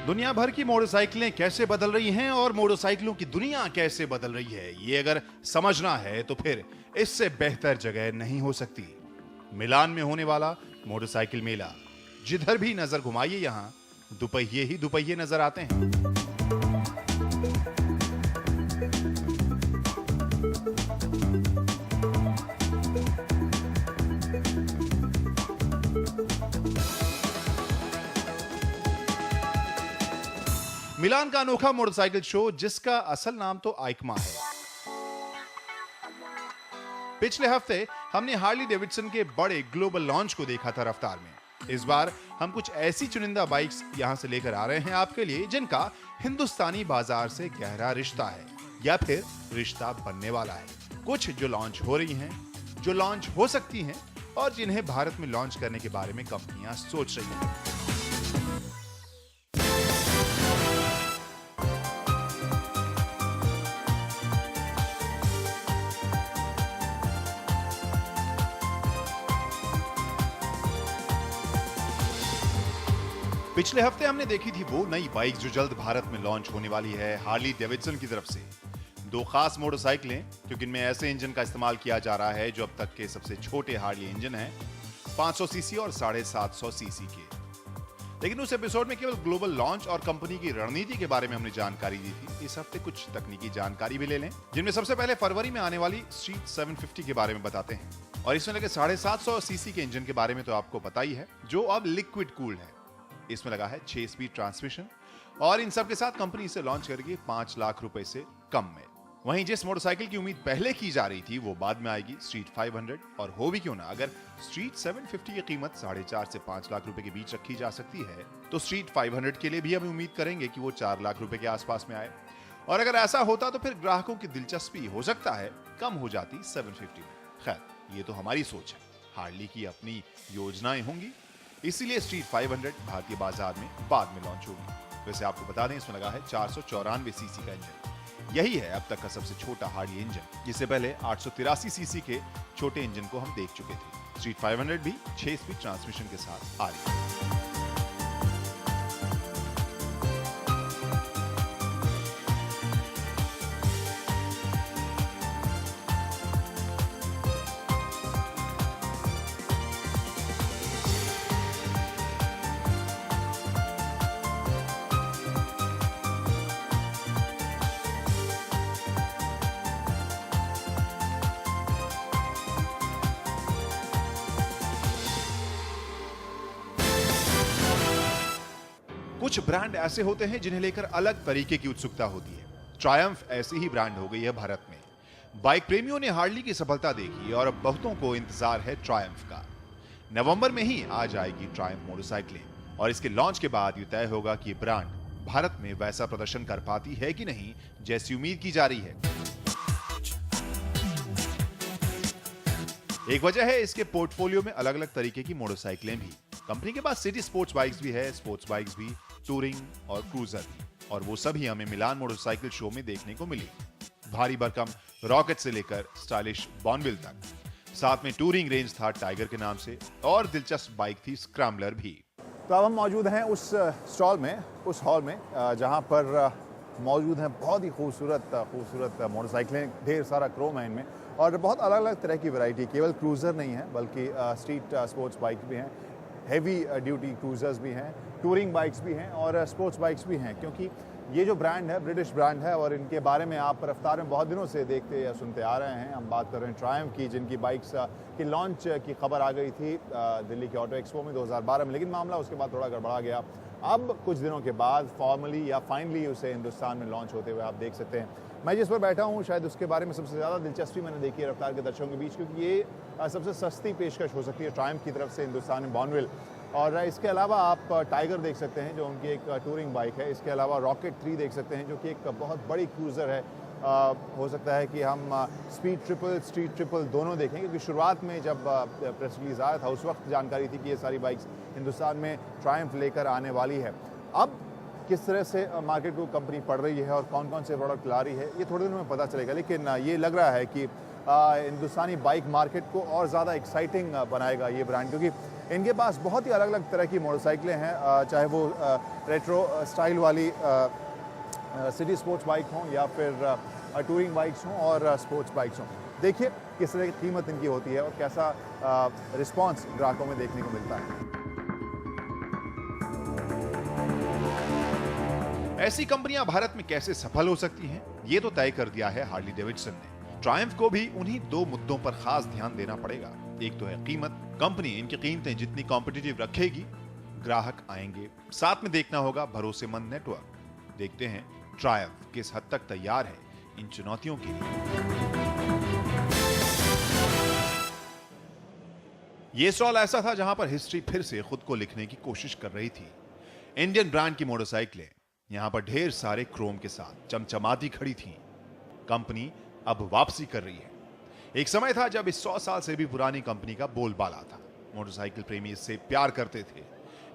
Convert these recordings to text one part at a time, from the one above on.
दुनिया भर की मोटरसाइकिलें कैसे बदल रही हैं और मोटरसाइकिलों की दुनिया कैसे बदल रही है, ये अगर समझना है तो फिर इससे बेहतर जगह नहीं हो सकती। मिलान में होने वाला मोटरसाइकिल मेला, जिधर भी नजर घुमाइए यहां दुपहिए ही दुपहिए नजर आते हैं। मिलान का अनोखा मोटरसाइकिल शो, जिसका असल नाम तो आइकमा है। पिछले हफ्ते हमने हार्ली डेविडसन के बड़े ग्लोबल लॉन्च को देखा था रफ्तार में। इस बार हम कुछ ऐसी चुनिंदा बाइक्स यहां से लेकर आ रहे हैं आपके लिए, जिनका हिंदुस्तानी बाजार से गहरा रिश्ता है या फिर रिश्ता बनने वाला है। कुछ जो लॉन्च हो रही हैं, जो लॉन्च हो सकती हैं और जिन्हें भारत में लॉन्च करने के बारे में कंपनियां सोच रही हैं। पिछले हफ्ते हमने देखी थी वो नई बाइक जो जल्द भारत में लॉन्च होने वाली है, हार्ली डेविडसन की तरफ से। दो खास मोटरसाइकिलें, क्योंकि इनमें ऐसे इंजन का इस्तेमाल किया जा रहा है जो अब तक के सबसे छोटे हार्ली इंजन हैं, 500 सीसी और 750 सीसी के। लेकिन उस एपिसोड में केवल ग्लोबल लॉन्च और कंपनी की रणनीति के बारे में हमने जानकारी दी थी। इस हफ्ते कुछ तकनीकी जानकारी भी ले लें, जिनमें सबसे पहले फरवरी में आने वाली स्ट्रीट 750 के बारे में बताते हैं। और इसमें लगे 750 सीसी के इंजन के बारे में तो आपको पता ही है, जो अब लिक्विड कूल्ड है। इसमें लगा है 6 स्पीड ट्रांसमिशन और इन सब के साथ कंपनी इसे लॉन्च करेगी 5 लाख रुपए से कम में। वहीं जिस मोटरसाइकिल की उम्मीद पहले की जा रही थी वो बाद में आएगी, स्ट्रीट 500। और हो भी क्यों ना, अगर स्ट्रीट 750 की कीमत 4.5 से 5 लाख रुपए के बीच रखी जा सकती है, तो स्ट्रीट 500 के लिए भी हम उम्मीद करेंगे कि वो 4 लाख रुपए के आसपास में आए। और अगर ऐसा होता तो फिर ग्राहकों की दिलचस्पी हो सकता है कम हो जाती 750 में। खैर, ये तो हमारी सोच है, हार्ली की अपनी योजनाएं होंगी, इसीलिए स्ट्रीट 500 भारतीय बाजार में बाद में लॉन्च होगी। वैसे आपको बता दें, इसमें लगा है 494 सीसी का इंजन। यही है अब तक का सबसे छोटा हार्ली इंजन, जिससे पहले 883 सीसी के छोटे इंजन को हम देख चुके थे। स्ट्रीट 500 भी 6 स्पीड ट्रांसमिशन के साथ आ रही है। कुछ ब्रांड ऐसे होते हैं जिन्हें लेकर अलग तरीके की उत्सुकता होती है। ट्रायम्फ ऐसी ही ब्रांड हो गई है भारत में। बाइक प्रेमियों ने हार्ली की सफलता देखी और अब बहुतों को इंतजार है ट्रायम्फ का। नवंबर में ही आ जाएगी ट्रायम्फ मोटरसाइकिलें और इसके लॉन्च के बाद ये तय होगा कि ब्रांड भारत में वैसा प्रदर्शन कर पाती है कि नहीं जैसी उम्मीद की जा रही है। एक वजह है इसके पोर्टफोलियो में अलग अलग तरीके की मोटरसाइकिलें भी। कंपनी के पास सिटी स्पोर्ट्स बाइक्स भी है, स्पोर्ट्स बाइक्स भी, टूरिंग और क्रूजर भी, और वो सभी हमें मिलान मोटरसाइकिल शो में देखने को मिली। भारी भरकम रॉकेट से लेकर स्टाइलिश बॉनविल तक, साथ में टूरिंग रेंज था टाइगर के नाम से, और दिलचस्प बाइक थी स्क्रैम्बलर भी। तो अब हम मौजूद हैं उस स्टॉल में, उस हॉल में, जहां पर मौजूद हैं बहुत ही खूबसूरत मोटरसाइकिलें। ढेर सारा क्रोम है इनमें और बहुत अलग अलग तरह की वैरायटी। केवल क्रूज़र नहीं है बल्कि स्ट्रीट स्पोर्ट्स बाइक भी हैं, हेवी ड्यूटी क्रूज़र्स भी हैं, टूरिंग बाइक्स भी हैं और स्पोर्ट्स बाइक्स भी हैं। क्योंकि ये जो ब्रांड है ब्रिटिश ब्रांड है और इनके बारे में आप रफ्तार में बहुत दिनों से देखते या सुनते आ रहे हैं। हम बात कर रहे हैं ट्रायम्फ की, जिनकी बाइक्स की लॉन्च की खबर आ गई थी दिल्ली के ऑटो एक्सपो में 2012 में, लेकिन मामला उसके बाद थोड़ा गड़बड़ा गया। अब कुछ दिनों के बाद फॉर्मली या फाइनली उसे हिंदुस्तान में लॉन्च होते हुए आप देख सकते हैं। मैं जिस पर बैठा हूँ, शायद उसके बारे में सबसे ज़्यादा दिलचस्पी मैंने देखी है रफ्तार के दर्शकों के बीच, क्योंकि ये सबसे सस्ती पेशकश हो सकती है ट्रायम्फ की तरफ से हिंदुस्तान में बॉनविल। और इसके अलावा आप टाइगर देख सकते हैं जो उनकी एक टूरिंग बाइक है। इसके अलावा रॉकेट 3 देख सकते हैं जो कि एक बहुत बड़ी क्रूज़र है। हो सकता है कि हम स्पीड ट्रिपल, स्ट्रीट ट्रिपल दोनों देखें, क्योंकि शुरुआत में जब प्रेस रिलीज आया था उस वक्त जानकारी थी कि ये सारी बाइक्स हिंदुस्तान में ट्रायम्फ लेकर आने वाली है। अब किस तरह से मार्केट को कंपनी पढ़ रही है और कौन कौन से प्रोडक्ट ला रही है, ये थोड़े दिनों में पता चलेगा। लेकिन ये लग रहा है कि हिंदुस्तानी बाइक मार्केट को और ज़्यादा एक्साइटिंग बनाएगा ये ब्रांड, क्योंकि इनके पास बहुत ही अलग अलग तरह की मोटरसाइकिलें हैं, चाहे वो रेट्रो स्टाइल वाली सिटी स्पोर्ट्स बाइक हों या फिर टूरिंग बाइक्स हों और स्पोर्ट्स बाइक्स हों। देखिए किस तरह की कीमत इनकी होती है और कैसा रिस्पांस ग्राहकों में देखने को मिलता है। ऐसी कंपनियां भारत में कैसे सफल हो सकती हैं, ये तो तय कर दिया है हार्ली डेविडसन ने। ट्रायम्फ को भी उन्हीं दो मुद्दों पर खास ध्यान देना पड़ेगा। एक तो है कीमत। कंपनी इनकी कीमतें जितनी कॉम्पिटिटिव रखेगी, ग्राहक आएंगे। साथ में देखना होगा भरोसेमंद नेटवर्क। देखते हैं ट्रायम्फ किस हद तक तैयार है इन चुनौतियों के लिए। ये स्टॉल ऐसा था जहां पर हिस्ट्री फिर से खुद को लिखने की कोशिश कर रही थी। इंडियन ब्रांड की मोटरसाइकिलें यहां पर ढेर सारे क्रोम के साथ चमचमाती खड़ी थीं। कंपनी अब वापसी कर रही है। एक समय था जब इस 100 साल से भी पुरानी कंपनी का बोलबाला था। मोटरसाइकिल प्रेमी इससे प्यार करते थे।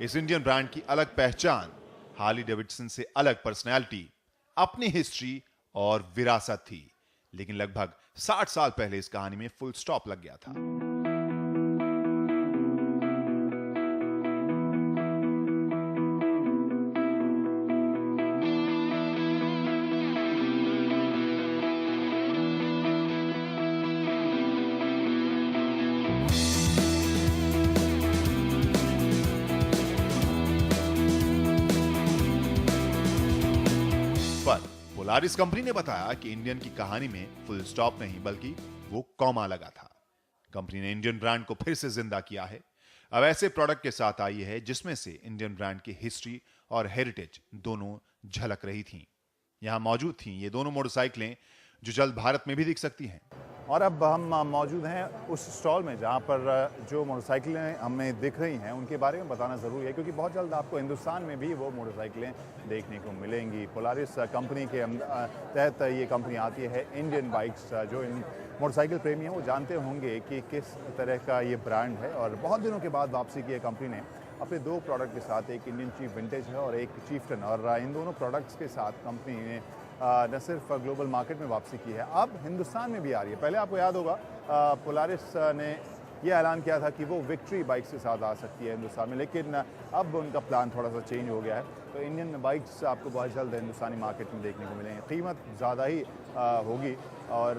इस इंडियन ब्रांड की अलग पहचान, हार्ली डेविडसन से अलग पर्सनैलिटी, अपनी हिस्ट्री और विरासत थी। लेकिन लगभग 60 साल पहले इस कहानी में फुल स्टॉप लग गया था। पर पोलारिस कंपनी ने बताया कि इंडियन की कहानी में फुल स्टॉप नहीं बल्कि वो कॉमा लगा था। कंपनी ने इंडियन ब्रांड को फिर से जिंदा किया है। अब ऐसे प्रोडक्ट के साथ आई है जिसमें से इंडियन ब्रांड की हिस्ट्री और हेरिटेज दोनों झलक रही थीं। यहां मौजूद थीं ये दोनों मोटरसाइकिलें जो जल्द भारत में भी दिख सकती हैं। और अब हम मौजूद हैं उस स्टॉल में जहां पर जो मोटरसाइकिलें हमें दिख रही हैं उनके बारे में बताना ज़रूरी है, क्योंकि बहुत जल्द आपको हिंदुस्तान में भी वो मोटरसाइकिलें देखने को मिलेंगी। पोलारिस कंपनी के तहत ये कंपनी आती है। इंडियन बाइक्स, जो इन मोटरसाइकिल प्रेमी हैं वो जानते होंगे कि किस तरह का ये ब्रांड है। और बहुत दिनों के बाद वापसी की कंपनी ने अपने दो प्रोडक्ट के साथ, एक इंडियन चीफ विंटेज है और एक चीफ्टन, और इन दोनों प्रोडक्ट्स के साथ कंपनी ने न सिर्फ ग्लोबल मार्केट में वापसी की है, अब हिंदुस्तान में भी आ रही है। पहले आपको याद होगा पोलारिस ने यह ऐलान किया था कि वो विक्ट्री बाइक्स के साथ आ सकती है हिंदुस्तान में, लेकिन अब उनका प्लान थोड़ा सा चेंज हो गया है। तो इंडियन बाइक्स आपको बहुत जल्द हिंदुस्तानी मार्केट में देखने को मिलेंगे। कीमत ज़्यादा ही होगी। और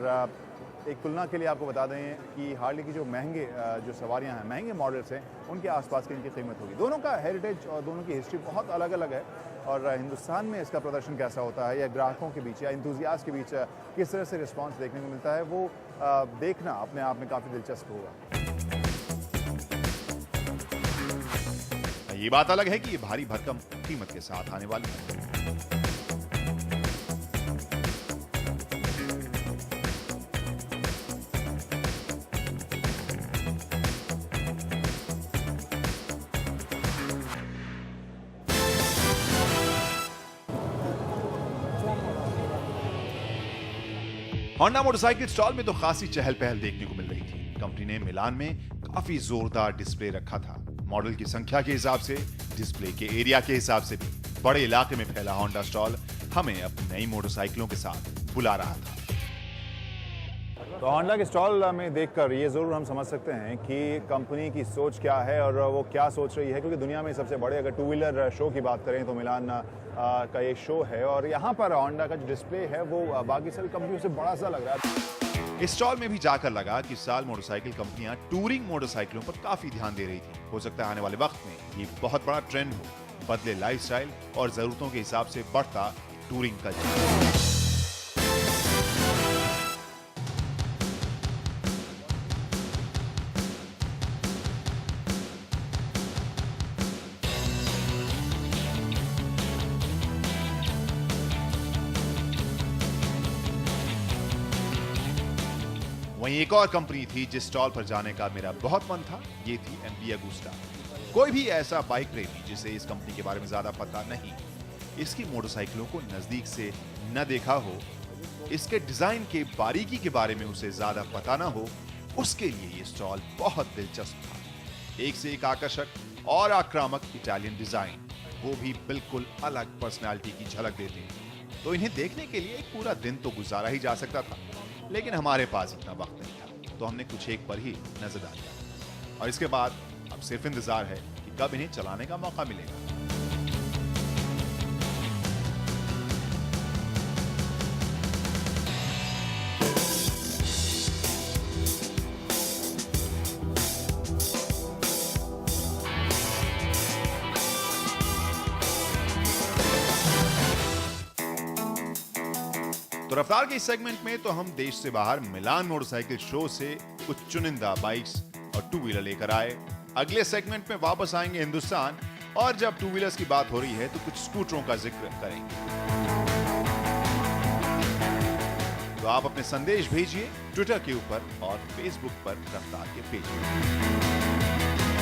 एक तुलना के लिए आपको बता दें कि हार्ली की जो महंगे जो सवारियां हैं, महंगे मॉडल्स हैं, उनके आसपास की इनकी कीमत होगी। दोनों का हेरिटेज और दोनों की हिस्ट्री बहुत अलग अलग है। और हिंदुस्तान में इसका प्रदर्शन कैसा होता है या ग्राहकों के बीच या इंथुजियास्ट के बीच किस तरह से रिस्पांस देखने को मिलता है, वो देखना अपने आप में काफ़ी दिलचस्प होगा। ये बात अलग है कि ये भारी भरकम कीमत के साथ आने वाली है। होंडा मोटरसाइकिल स्टॉल में तो खासी चहल पहल देखने को मिल रही थी। कंपनी ने मिलान में काफी जोरदार डिस्प्ले रखा था। मॉडल की संख्या के हिसाब से, डिस्प्ले के एरिया के हिसाब से भी बड़े इलाके में फैला होंडा स्टॉल हमें अपनी नई मोटरसाइकिलों के साथ बुला रहा था। तो होंडा के स्टॉल में देखकर ये ज़रूर हम समझ सकते हैं कि कंपनी की सोच क्या है और वो क्या सोच रही है, क्योंकि दुनिया में सबसे बड़े अगर टू व्हीलर शो की बात करें तो मिलान का ये शो है। और यहाँ पर होंडा का जो डिस्प्ले है वो बाकी सारी कंपनियों से बड़ा सा लग रहा है। इस स्टॉल में भी जाकर लगा कि इस साल मोटरसाइकिल कंपनियां टूरिंग मोटरसाइकिलों पर काफी ध्यान दे रही थी। हो सकता है आने वाले वक्त में ये बहुत बड़ा ट्रेंड हो, बदले लाइफस्टाइल और जरूरतों के हिसाब से बढ़ता टूरिंग कल्चर। वहीं एक और कंपनी थी जिस स्टॉल पर जाने का मेरा बहुत मन था। ये थी एमवी अगुस्टा। कोई भी ऐसा बाइक प्रेमी जिसे इस कंपनी के बारे में ज्यादा पता नहीं, इसकी मोटरसाइकिलों को नजदीक से न देखा हो, इसके डिजाइन के बारीकी के बारे में उसे ज्यादा पता ना हो, उसके लिए ये स्टॉल बहुत दिलचस्प था। एक से एक आकर्षक और आक्रामक इटालियन डिजाइन, वो भी बिल्कुल अलग पर्सनालिटी की झलक देते। तो इन्हें देखने के लिए एक पूरा दिन तो गुजारा ही जा सकता था, लेकिन हमारे पास इतना वक्त नहीं था, तो हमने कुछ एक पर ही नजर डाली और इसके बाद अब सिर्फ इंतजार है कि कब इन्हें चलाने का मौका मिलेगा। तो रफ्तार के इस सेगमेंट में तो हम देश से बाहर मिलान मोटरसाइकिल शो से कुछ चुनिंदा बाइक्स और टू व्हीलर लेकर आए। अगले सेगमेंट में वापस आएंगे हिंदुस्तान और जब टू व्हीलर्स की बात हो रही है तो कुछ स्कूटरों का जिक्र करेंगे। तो आप अपने संदेश भेजिए ट्विटर के ऊपर और फेसबुक पर रफ्तार के पेज पर।